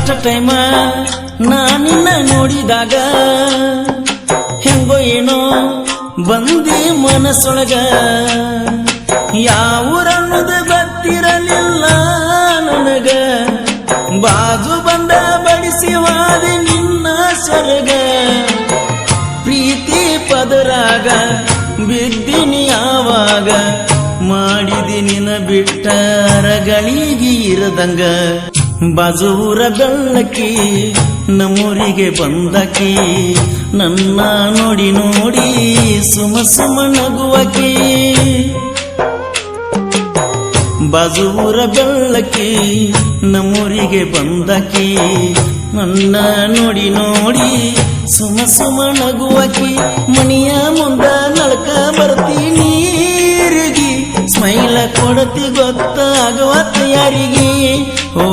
First time ನಾನಿನ್ನ ನೋಡಿದಾಗ ಹೆಂಗೋ ಏನೋ ಬಂದಿ ಮನಸ್ಸೊಳಗ ಯಾವೂರನ್ನೋದು ಗೊತ್ತಿರಲಿಲ್ಲ ನನಗ ಬಾಜು ಬಂದ ಬಡಿಸಿವಾದಿ ನಿನ್ನ ಸೊರಗ ಪ್ರೀತಿ ಪದರಾಗ ಬಿದ್ದಿನಿ ಯಾವಾಗ ಮಾಡಿದಿ ನಿನ ಬಿಟ್ಟರಗಳಿಗೆ ಇರದಂಗ ಬಾಜೂರ ಬೆಳ್ಳಕ್ಕಿ ನಮ್ಮೂರಿಗೆ ಬಂದಕಿ ನನ್ನ ನೋಡಿ ನೋಡಿ ಸುಮ ಸುಮ ನಗುವಕಿ ಬಾಜೂರ ಬೆಳ್ಳಕ್ಕಿ ನಮ್ಮೂರಿಗೆ ಬಂದಕಿ ನನ್ನ ನೋಡಿ ನೋಡಿ ಸುಮ ಸುಮ ನಗುವಕಿ ಮನಿಯ ಮುಂದ ನಳಕ ಬರ್ತಿ ನೀರಿಗೆ ಸ್ಮೈಲ ಕೊಡತಿ ಗೊತ್ತಾಗವತ್ತ ಯಾರಿಗೆ ಓ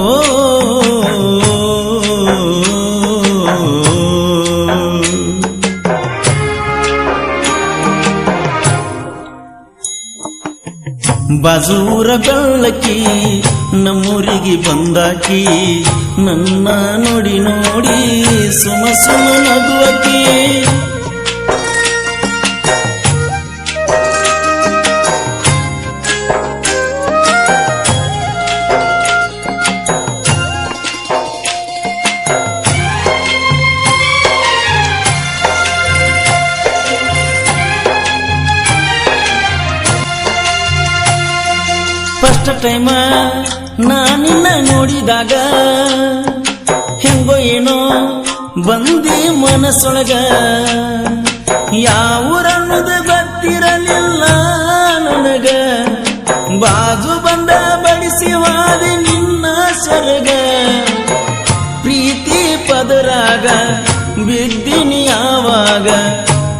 ಬಾಜೂರ ಬೆಳ್ಳಕ್ಕಿ ನಮ್ಮೂರಿಗೆ ಬಂದಾಕಿ ನನ್ನ ನೋಡಿ ನೋಡಿ ಸುಮ ಸುಮ ನಗುವಕಿ ಫಸ್ಟ್ ಟೈಮ ನಾನಿನ್ನ ನೋಡಿದಾಗ ಹೆಂಗೋ ಏನೋ ಬಂದಿ ಮನಸ್ಸೊಳಗ ಯಾವೂರನ್ನೋದು ಗೊತ್ತಿರಲಿಲ್ಲ ನನಗ ಬಾಜು ಬಂದ ಬಡಿಸಿವಾದಿ ನಿನ್ನ ಸೊರಗ ಪ್ರೀತಿ ಪದರಾಗ ಬಿದ್ದಿನಿ ಯಾವಾಗ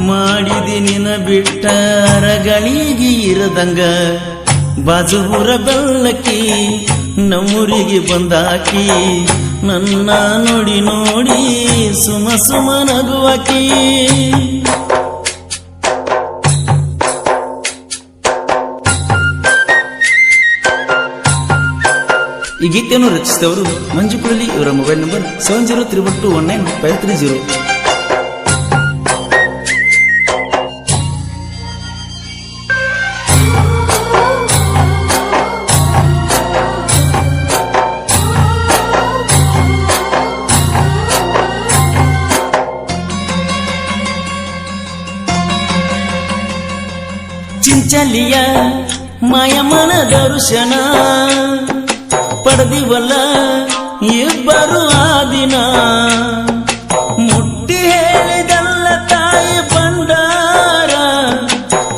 ಮಾಡಿದಿ ನಿನ ಬಿಟ್ಟರಗಳಿಗೆ ಇರದಂಗ ಬಾಜೂರ ಬೆಳ್ಳಕ್ಕಿ ನಮ್ಮೂರಿಗೆ ಬಂದಾಕಿ ನನ್ನ ನೋಡಿ ನೋಡಿ ಸುಮ ಸುಮ ನಗುವಕಿ ಈ ಗೀತೆಯನ್ನು ರಚಿಸಿದವರು ಮಂಜು ಕುಳಲಿ. ಇವರ ಮೊಬೈಲ್ ನಂಬರ್ 7031219530. ಚಿಂಚಲಿಯ ಮಾಯಮನ ದರ್ಶನ ಪಡೆದಿವಲ್ಲ ಇಬ್ಬರು ಆ ದಿನ ಮುಟ್ಟಿ ಹೇಳಿದಲ್ಲ ತಾಯಿ ಬಂಡಾರ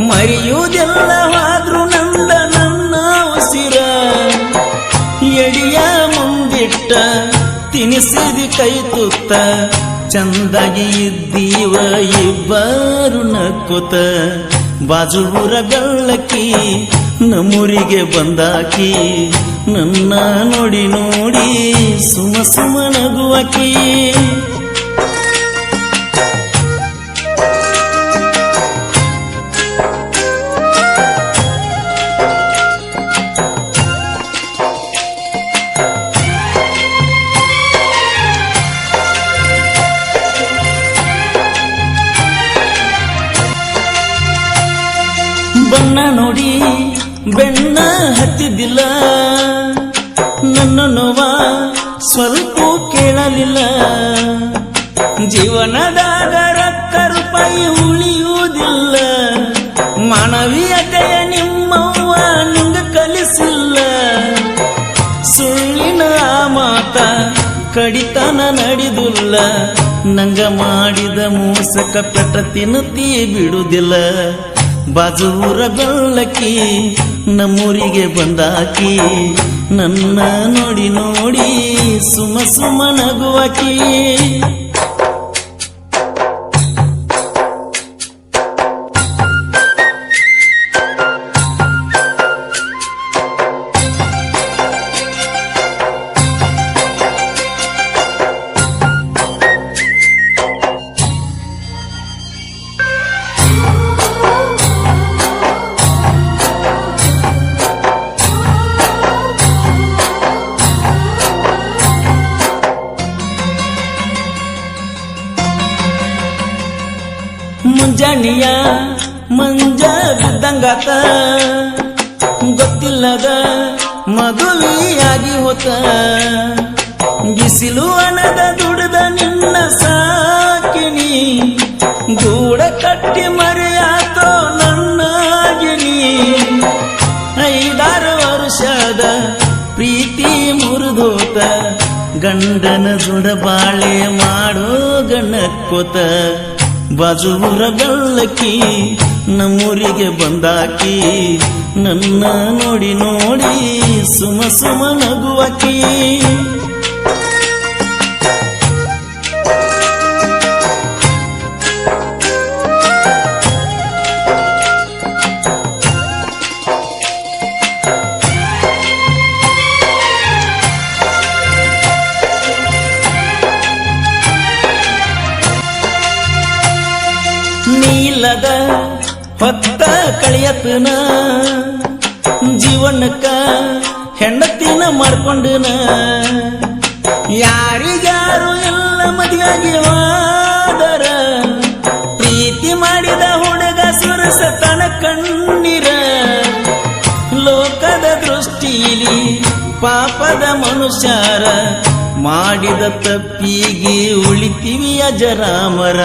ಮರೆಯುವುದೆಲ್ಲ ಆದ್ರೂ ನಂದ ನನ್ನ ಉಸಿರ ಎಡಿಯ ಮುಂದಿಟ್ಟ ತಿನಿಸಿದಿ ಕೈ ತುತ್ತ ಚಂದಾಗಿ ಇದ್ದೀವ ಇಬ್ಬರು ನಕ್ಕುತ ಬಾಜೂರ ಬೆಳ್ಳಕ್ಕಿ ನಮ್ಮೂರಿಗೆ ಬಂದಾಕಿ ನನ್ನ ನೋಡಿ ನೋಡಿ ಸುಮ ಸುಮ ನಗುವಕಿ ಬಣ್ಣ ನೋಡಿ ಬೆಣ್ಣ ಹತ್ತಿದ್ದಿಲ್ಲ ನನ್ನ ನೋವ ಸ್ವಲ್ಪ ಕೇಳಲಿಲ್ಲ ಜೀವನದಾಗ ರೊಕ್ಕ ರೂಪಾಯಿ ಉಳಿಯುವುದಿಲ್ಲ ಮಾನವೀಯತೆಯ ನಿಮ್ಮವ್ವ ನಿಂಗ ಕಲಿಸಿಲ್ಲ ಸುಳ್ಳಿನ ಮಾತ ಕಡಿತನ ನಡೆದಿಲ್ಲ ನಂಗ ಮಾಡಿದ ಮೋಸಕ ಪೆಟ್ಟ ತಿನ್ನುತ್ತಿ ಬಿಡುವುದಿಲ್ಲ ಬಾಜೂರ ಬೆಳ್ಳಕ್ಕಿ ನಮ್ಮೂರಿಗೆ ಬಂದಾಕಿ ನನ್ನ ನೋಡಿ ನೋಡಿ ಸುಮ ಸುಮ ನಗುವಕಿ ಎಣ್ಣಿಯ ಮಂಜ ಬಿದ್ದಂಗಾತ ಗೊತ್ತಿಲ್ಲದ ಮದುವೆಯಾಗಿ ಹೋತ ಬಿಸಿಲು ಅನದ ದುಡಿದ ನಿನ್ನ ಸಾಕಿನಿ ಗೂಡ ಕಟ್ಟಿ ಮರೆಯಾತೋ ನನ್ನಾಗಿನಿ 5-6 ವರ್ಷದ ಪ್ರೀತಿ ಮುರಿದೋತ ಗಂಡನ ಸುಡ ಬಾಳೆ ಮಾಡೋ ಗಣಕ್ಕೋತ ಬಾಜೂರ ಬೆಳ್ಳಕ್ಕಿ ನಮ್ಮೂರಿಗೆ ಬಂದಾಕಿ ನನ್ನ ನೋಡಿ ನೋಡಿ ಸುಮ ಸುಮ ನಗುವಾಕಿ ನೀಲದ ಹೊತ್ತ ಕಳಿಯತನ ಜೀವನಕ್ಕ ಹೆಂಡತಿನ ಮಾಡ್ಕೊಂಡನ ಯಾರಿಗಾರು ಎಲ್ಲ ಮದುವೆಯಾಗಿ ಹೋದರ ಪ್ರೀತಿ ಮಾಡಿದ ಹುಡುಗ ಸುರಸ ತನ ಕಣ್ಣೀರ ಲೋಕದ ದೃಷ್ಟಿಲಿ ಪಾಪದ ಮನುಷ್ಯರ ಮಾಡಿದ ತಪ್ಪಿಗೆ ಉಳಿತೀವಿ ಅಜರಾಮರ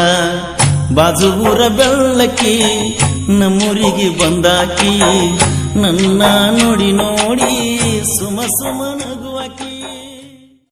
ಬಾಜೂರ ಬೆಳ್ಳಕ್ಕಿ ನಮ್ಮೂರಿಗೆ ಬಂದಾಕಿ ನನ್ನ ನೋಡಿ ನೋಡಿ ಸುಮ ಸುಮನ